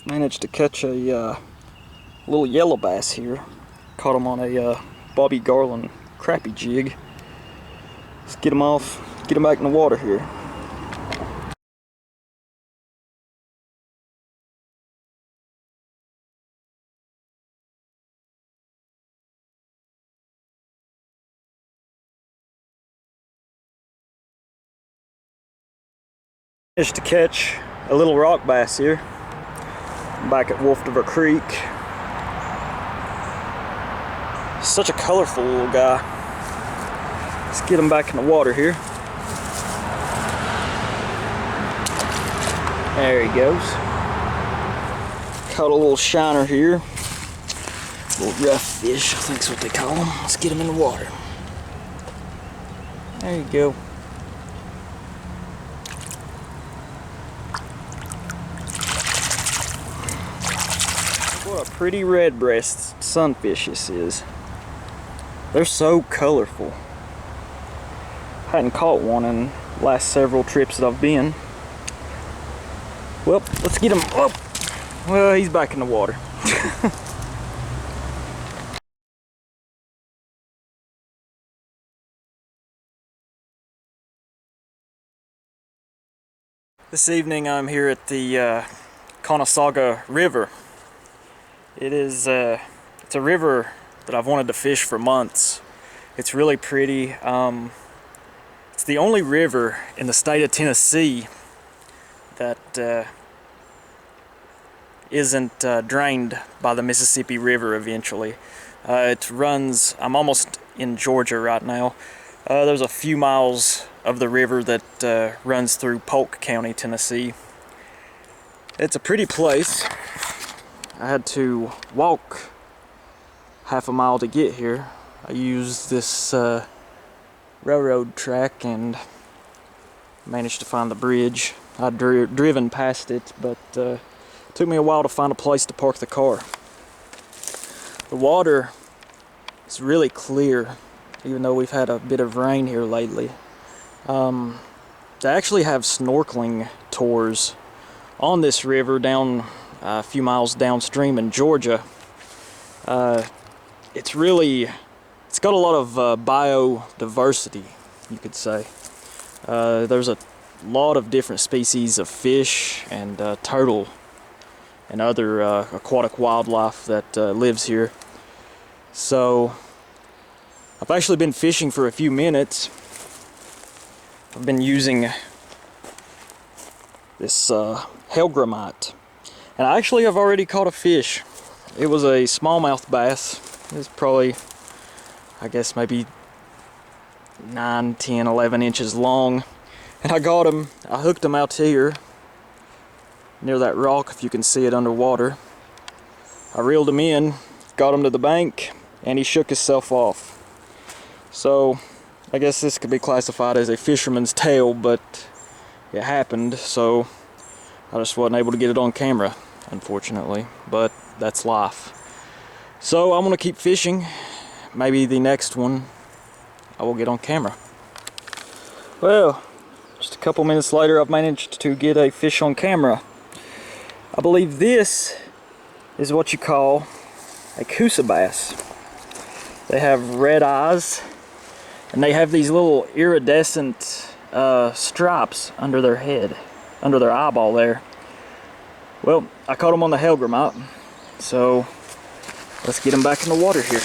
Managed to catch a little yellow bass here. Caught him on a Bobby Garland crappie jig. Let's get him off, get him back in the water here. Managed to catch a little rock bass here back at Wolftever Creek. Such a colorful little guy. Let's get him back in the water here. There he goes. Caught a little shiner here. Little rough fish, I think's what they call them. Let's get him in the water. There you go. What a pretty red-breasted sunfish this is. They're so colorful. Hadn't caught one in the last several trips that I've been. Well, let's get him up. Well, he's back in the water. This evening I'm here at the Conasauga River. It's a river that I've wanted to fish for months. It's really pretty. It's the only river in the state of Tennessee that isn't drained by the Mississippi River eventually. It runs, I'm almost in Georgia right now. There's a few miles of the river that runs through Polk County, Tennessee. It's a pretty place. I had to walk half a mile to get here. I used this railroad track and managed to find the bridge. I'd driven past it, but it took me a while to find a place to park the car. The water is really clear, even though we've had a bit of rain here lately. They actually have snorkeling tours on this river down a few miles downstream in Georgia. It's got a lot of biodiversity, you could say. There's a lot of different species of fish and turtle and other aquatic wildlife that lives here. So I've actually been fishing for a few minutes. I've been using this hellgrammite, and I actually have already caught a fish. It was a smallmouth bass. It was probably, I guess, maybe 9, 10, 11 inches long. And I got him, I hooked him out here near that rock, if you can see it underwater. I reeled him in, got him to the bank, and he shook himself off. So I guess this could be classified as a fisherman's tale, but it happened, so I just wasn't able to get it on camera, unfortunately, but that's life. So I'm gonna keep fishing. Maybe the next one I will get on camera. Well, just a couple minutes later, I've managed to get a fish on camera. I believe this is what you call a coosa bass. They have red eyes, and they have these little iridescent stripes under their head, under their eyeball there. Well, I caught them on the hellgrammite, so let's get them back in the water here.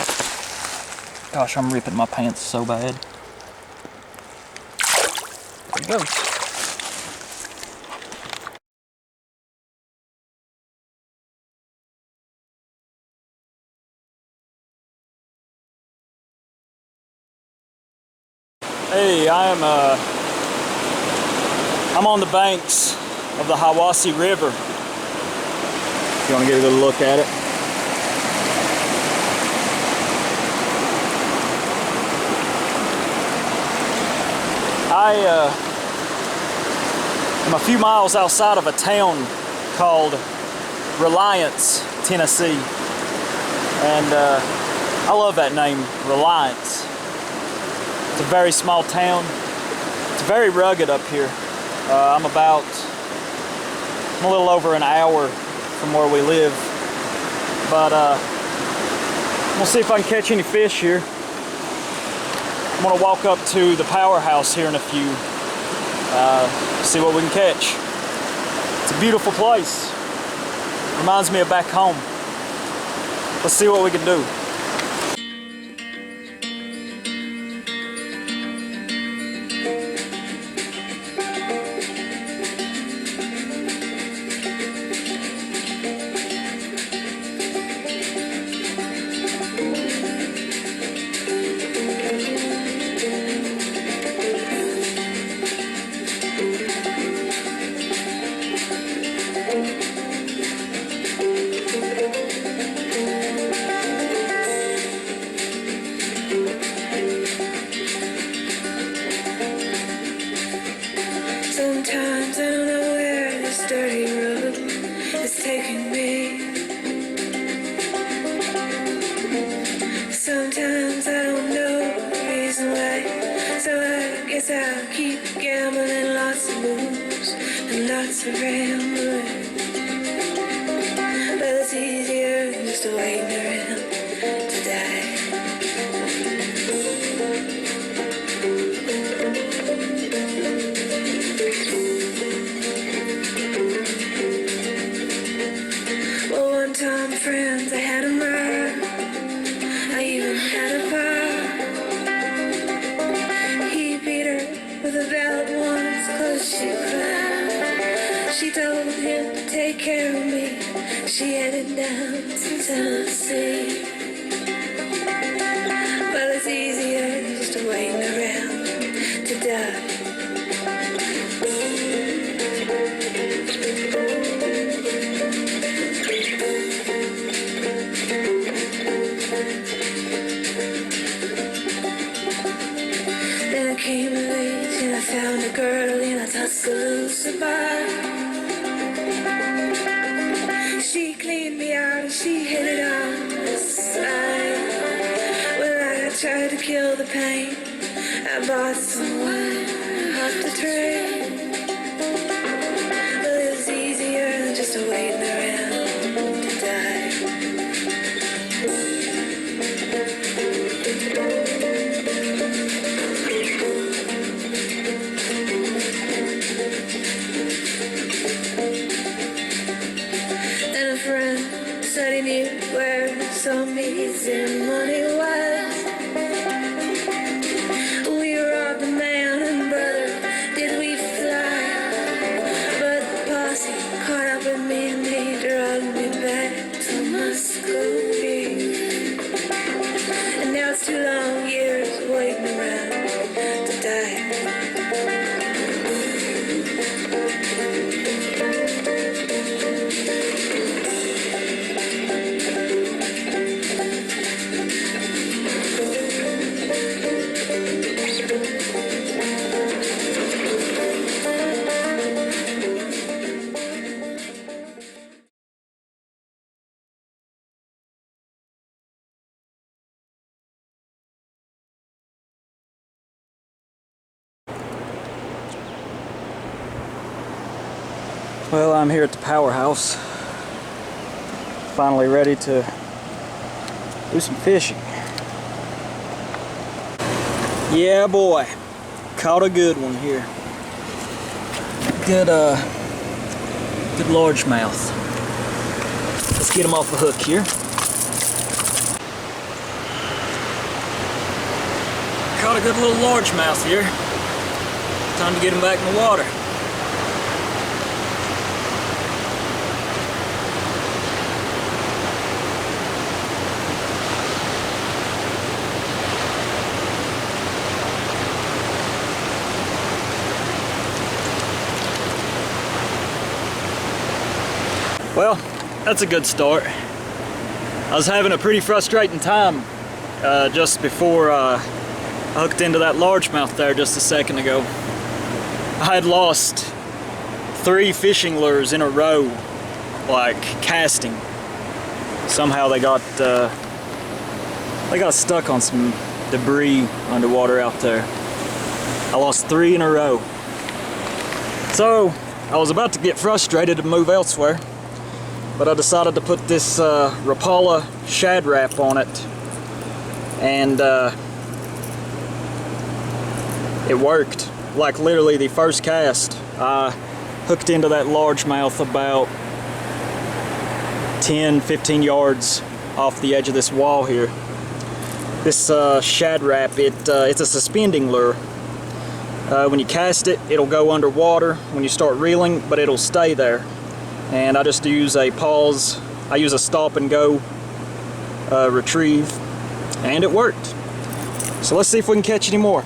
Gosh, I'm ripping my pants so bad. There he goes. Hey, I'm on the banks of the Hiwassee River. If you want to get a good look at it. I'm a few miles outside of a town called Reliance, Tennessee, and I love that name, Reliance. It's a very small town. It's very rugged up here. I'm a little over an hour from where we live. But we'll see if I can catch any fish here. I'm gonna walk up to the Powerhouse here in a few, see what we can catch. It's a beautiful place. Reminds me of back home. Let's see what we can do. Sometimes I don't know where this dirty road is taking me. Sometimes I don't know the reason why, so I guess I'll keep gambling, lots of moves and lots of rambling. But it's easier than just waiting around to die. Time friends, I had a mile, I even had a pie. He beat her with a belt once, cause she cried. She told him to take care of me. She headed down to Tennessee. Well, it's easier just waiting around to die. Came of age and I found a girl in a Tuscaloosa bar. She cleaned me out and she hit it on the side. Well, I tried to kill the pain. I bought some wine off the train. Well, it was easier than just waiting around to die. Said he knew where some easy money was. We robbed the man and brother, did we fly? But the posse caught up with me and they drugged me back to Muscogee. And now it's 2 long years waiting around to die. Well, I'm here at the Powerhouse, finally ready to do some fishing. Yeah, boy, caught a good one here. Good largemouth. Let's get him off the hook here. Caught a good little largemouth here. Time to get him back in the water. Well, that's a good start. I was having a pretty frustrating time just before I hooked into that largemouth there just a second ago. I had lost 3 fishing lures in a row, like casting. Somehow they got stuck on some debris underwater out there. I lost 3 in a row. So I was about to get frustrated and move elsewhere. but I decided to put this Rapala shad wrap on it, and it worked. Like literally the first cast, I hooked into that largemouth about 10-15 yards off the edge of this wall here. This shad wrap, it's a suspending lure. When you cast it, it'll go underwater when you start reeling, but it'll stay there. And I just use a pause, I use a stop and go retrieve, and it worked. So let's see if we can catch any more.